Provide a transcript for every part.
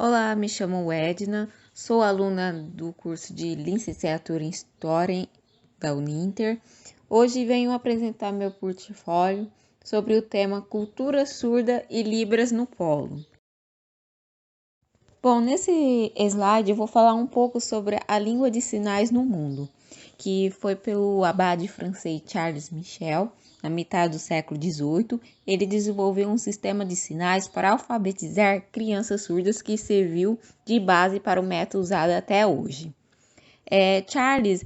Olá, me chamo Edna, sou aluna do curso de Licenciatura em História da Uninter. Hoje venho apresentar meu portfólio sobre o tema Cultura Surda e Libras no Polo. Bom, nesse slide eu vou falar um pouco sobre a língua de sinais no mundo, que foi pelo abade francês Charles Michel, na metade do século XVIII. Ele desenvolveu um sistema de sinais para alfabetizar crianças surdas que serviu de base para o método usado até hoje. Charles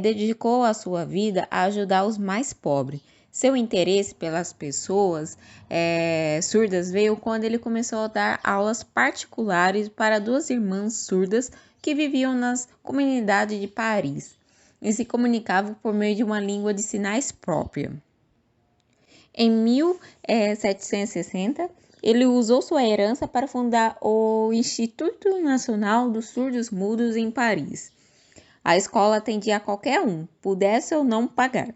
dedicou a sua vida a ajudar os mais pobres. Seu interesse pelas pessoas surdas veio quando ele começou a dar aulas particulares para duas irmãs surdas que viviam nas comunidades de Paris e se comunicavam por meio de uma língua de sinais própria. Em 1760, ele usou sua herança para fundar o Instituto Nacional dos Surdos Mudos em Paris. A escola atendia a qualquer um, pudesse ou não pagar.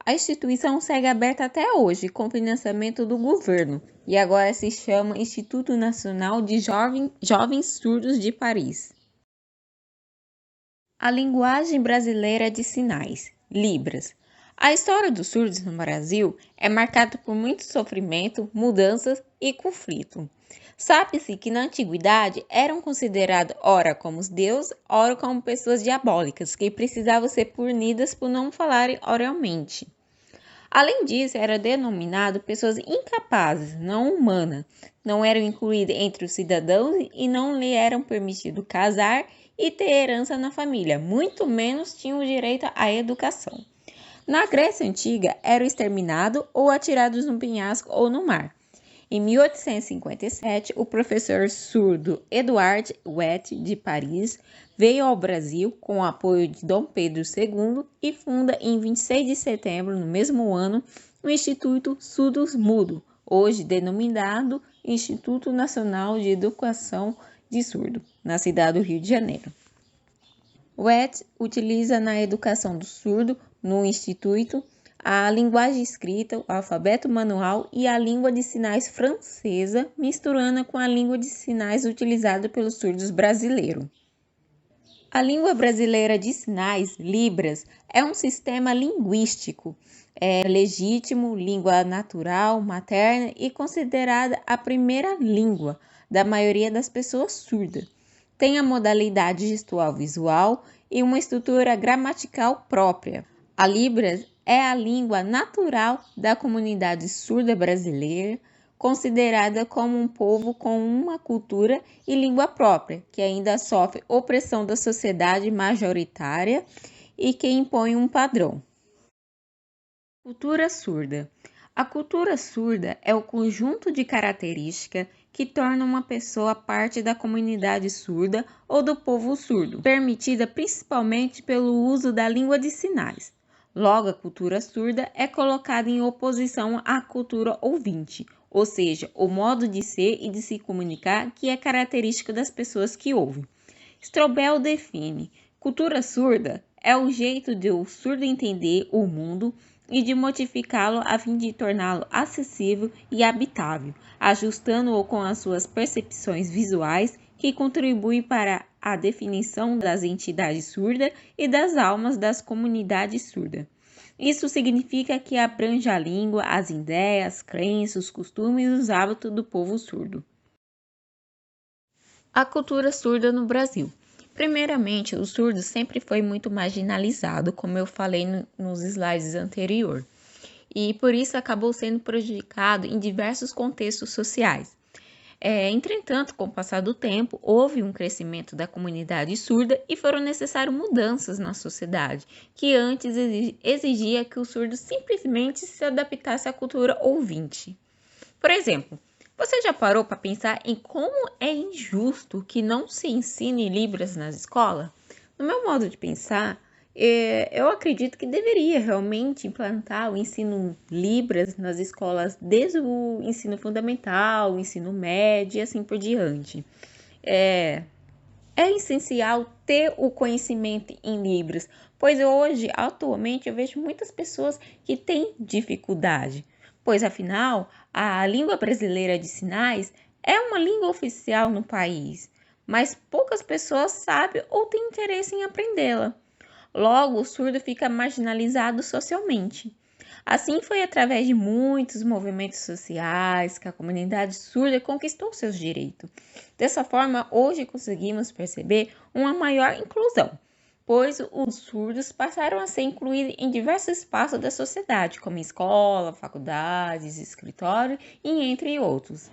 A instituição segue aberta até hoje, com financiamento do governo, e agora se chama Instituto Nacional de Jovens Surdos de Paris. A linguagem brasileira de sinais, Libras. A história dos surdos no Brasil é marcada por muito sofrimento, mudanças e conflito. Sabe-se que na antiguidade eram considerados ora como os deuses, ora como pessoas diabólicas, que precisavam ser punidas por não falarem oralmente. Além disso, era denominado pessoas incapazes, não humanas, não eram incluídas entre os cidadãos e não lhe eram permitido casar e ter herança na família, muito menos tinham o direito à educação. Na Grécia Antiga, eram exterminados ou atirados no penhasco ou no mar. Em 1857, o professor surdo Edouard Wet, de Paris, veio ao Brasil com o apoio de Dom Pedro II e funda em 26 de setembro, no mesmo ano, o Instituto Surdos Mudo, hoje denominado Instituto Nacional de Educação de Surdo, na cidade do Rio de Janeiro. Wet utiliza na educação do surdo, no Instituto, a linguagem escrita, o alfabeto manual e a língua de sinais francesa, misturando com a língua de sinais utilizada pelos surdos brasileiros. A língua brasileira de sinais, Libras, é um sistema linguístico legítimo, língua natural, materna e considerada a primeira língua da maioria das pessoas surdas. Tem a modalidade gestual visual e uma estrutura gramatical própria. A Libras é a língua natural da comunidade surda brasileira, considerada como um povo com uma cultura e língua própria, que ainda sofre opressão da sociedade majoritária e que impõe um padrão. Cultura surda. A cultura surda é o conjunto de características que torna uma pessoa parte da comunidade surda ou do povo surdo, permitida principalmente pelo uso da língua de sinais. Logo, a cultura surda é colocada em oposição à cultura ouvinte, ou seja, o modo de ser e de se comunicar que é característica das pessoas que ouvem. Strobel define: cultura surda é o jeito de o surdo entender o mundo e de modificá-lo a fim de torná-lo acessível e habitável, ajustando-o com as suas percepções visuais, que contribuem para a definição das entidades surdas e das almas das comunidades surdas. Isso significa que abrange a língua, as ideias, crenças, os costumes e os hábitos do povo surdo. A cultura surda no Brasil. Primeiramente, o surdo sempre foi muito marginalizado, como eu falei nos slides anteriores, e por isso acabou sendo prejudicado em diversos contextos sociais. Entretanto, com o passar do tempo, houve um crescimento da comunidade surda e foram necessárias mudanças na sociedade, que antes exigia que o surdo simplesmente se adaptasse à cultura ouvinte. Por exemplo, você já parou para pensar em como é injusto que não se ensine Libras nas escolas? No meu modo de pensar, eu acredito que deveria realmente implantar o ensino Libras nas escolas desde o ensino fundamental, o ensino médio e assim por diante. É essencial ter o conhecimento em Libras, pois hoje, atualmente, eu vejo muitas pessoas que têm dificuldade, pois afinal, a língua brasileira de sinais É uma língua oficial no país, mas poucas pessoas sabem ou têm interesse em aprendê-la. Logo, o surdo fica marginalizado socialmente. Assim foi através de muitos movimentos sociais que a comunidade surda conquistou seus direitos. Dessa forma, hoje conseguimos perceber uma maior inclusão, pois os surdos passaram a ser incluídos em diversos espaços da sociedade, como escola, faculdades, escritório e entre outros.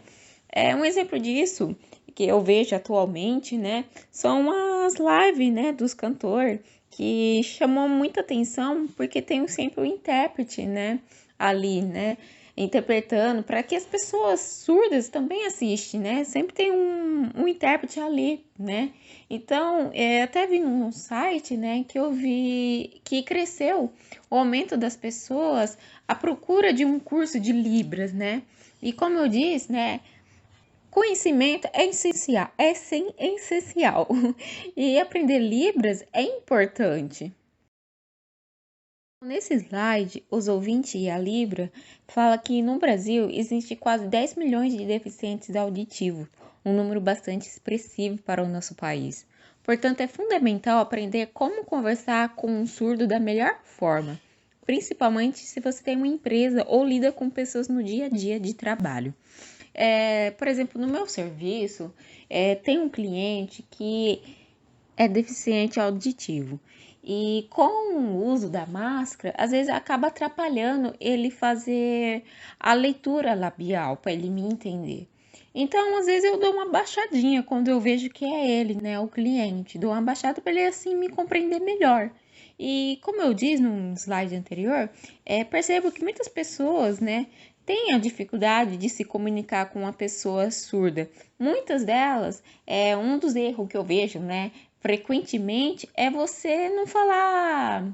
Um exemplo disso que eu vejo atualmente, né, são as lives, né, dos cantores, que chamou muita atenção porque tem sempre o intérprete, né, ali, né, interpretando para que as pessoas surdas também assistem, né, sempre tem um intérprete ali, né. Então, até vi num site, né, que eu vi que cresceu o aumento das pessoas à procura de um curso de Libras, né. E como eu disse, né, conhecimento é essencial, essencial. E aprender Libras é importante. Nesse slide, os ouvintes e a Libra fala que no Brasil existe quase 10 milhões de deficientes auditivos, um número bastante expressivo para o nosso país. Portanto, é fundamental aprender como conversar com um surdo da melhor forma, principalmente se você tem uma empresa ou lida com pessoas no dia a dia de trabalho. Por exemplo, no meu serviço, tem um cliente que é deficiente auditivo. E com o uso da máscara, às vezes acaba atrapalhando ele fazer a leitura labial para ele me entender. Então, às vezes eu dou uma baixadinha quando eu vejo que é ele, né, o cliente. Dou uma baixada para ele assim me compreender melhor. E como eu disse no slide anterior, percebo que muitas pessoas, né, têm a dificuldade de se comunicar com uma pessoa surda. Muitas delas, um dos erros que eu vejo, né, frequentemente, é você não falar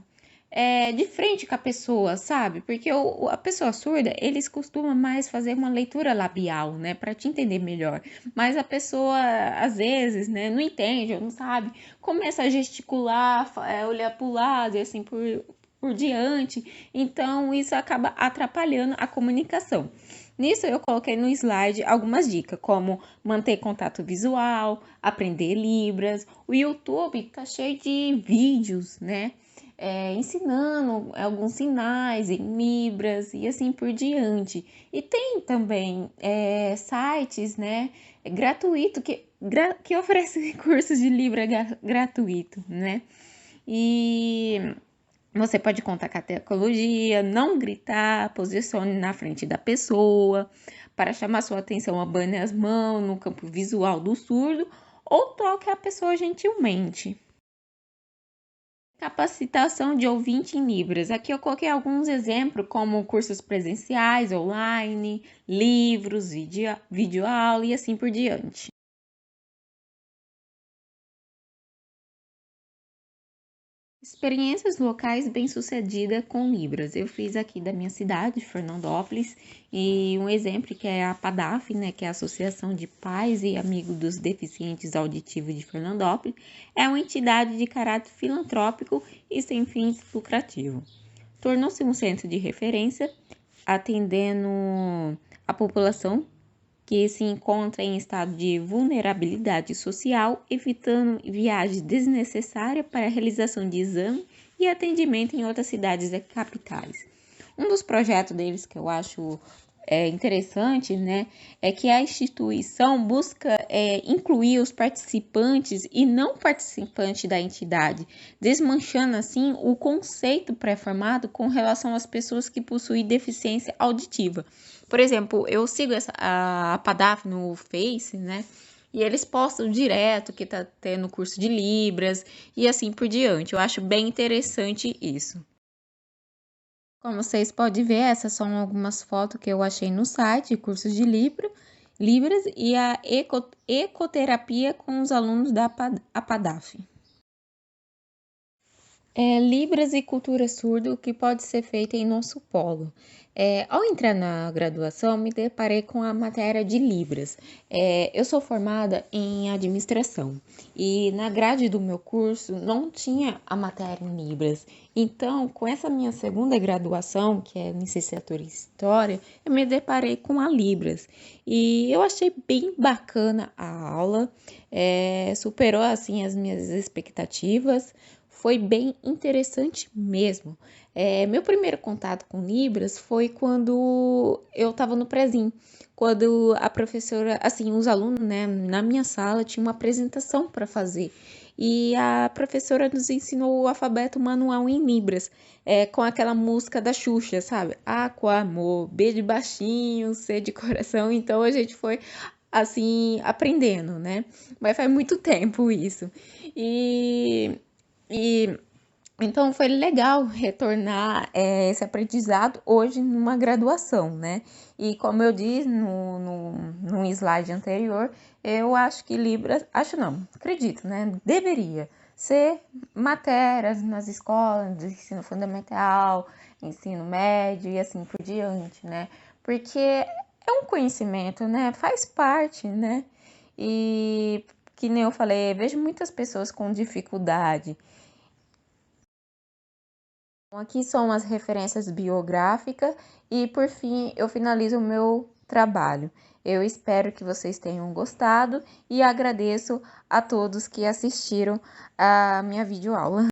de frente com a pessoa, sabe? Porque a pessoa surda, eles costumam mais fazer uma leitura labial, né, para te entender melhor. Mas a pessoa, às vezes, né, não entende ou não sabe, começa a gesticular, olhar para o lado e assim por diante. Então, isso acaba atrapalhando a comunicação. Nisso, eu coloquei no slide algumas dicas, como manter contato visual, aprender Libras. O YouTube tá cheio de vídeos, né? Ensinando alguns sinais em Libras e assim por diante. E tem também sites, né, gratuito que oferecem cursos de Libra gratuito, né? E você pode contar com a tecnologia, não gritar, posicione na frente da pessoa, para chamar sua atenção, abane as mãos no campo visual do surdo ou toque a pessoa gentilmente. Capacitação de ouvinte em Libras. Aqui eu coloquei alguns exemplos, como cursos presenciais, online, livros, videoaula e assim por diante. Experiências locais bem-sucedidas com Libras. Eu fiz aqui da minha cidade, Fernandópolis, e um exemplo que é a PADAF, né, que é a Associação de Pais e Amigos dos Deficientes Auditivos de Fernandópolis, é uma entidade de caráter filantrópico e sem fins lucrativos. Tornou-se um centro de referência, atendendo a população que se encontra em estado de vulnerabilidade social, evitando viagens desnecessárias para a realização de exame e atendimento em outras cidades e capitais. Um dos projetos deles que eu acho interessante, né, é que a instituição busca incluir os participantes e não participantes da entidade, desmanchando assim o conceito pré-formado com relação às pessoas que possuem deficiência auditiva. Por exemplo, eu sigo a PADAF no Face, né? E eles postam direto que tá tendo curso de Libras e assim por diante. Eu acho bem interessante isso. Como vocês podem ver, essas são algumas fotos que eu achei no site, cursos de Libras e a ecoterapia com os alunos da APADAF. Libras e cultura surda, o que pode ser feito em nosso polo. Ao entrar na graduação, me deparei com a matéria de Libras. Eu sou formada em administração e na grade do meu curso não tinha a matéria em Libras. Então, com essa minha segunda graduação, que é licenciatura em História, eu me deparei com a Libras e eu achei bem bacana a aula, superou assim as minhas expectativas. Foi bem interessante mesmo. Meu primeiro contato com Libras foi quando eu estava no prezinho, quando a professora, assim, os alunos, né, na minha sala tinha uma apresentação para fazer. E a professora nos ensinou o alfabeto manual em Libras, com aquela música da Xuxa, sabe? A com amor, B de baixinho, C de coração. Então a gente foi assim aprendendo, né? Mas faz muito tempo isso. E e então foi legal retornar esse aprendizado hoje numa graduação, né? E como eu disse no slide anterior, eu acho que Libras, acho não, acredito, né? Deveria ser matérias nas escolas de ensino fundamental, ensino médio e assim por diante, né? Porque é um conhecimento, né? Faz parte, né? E que nem eu falei, vejo muitas pessoas com dificuldade. Então, aqui são as referências biográficas e, por fim, eu finalizo o meu trabalho. Eu espero que vocês tenham gostado e agradeço a todos que assistiram a minha videoaula.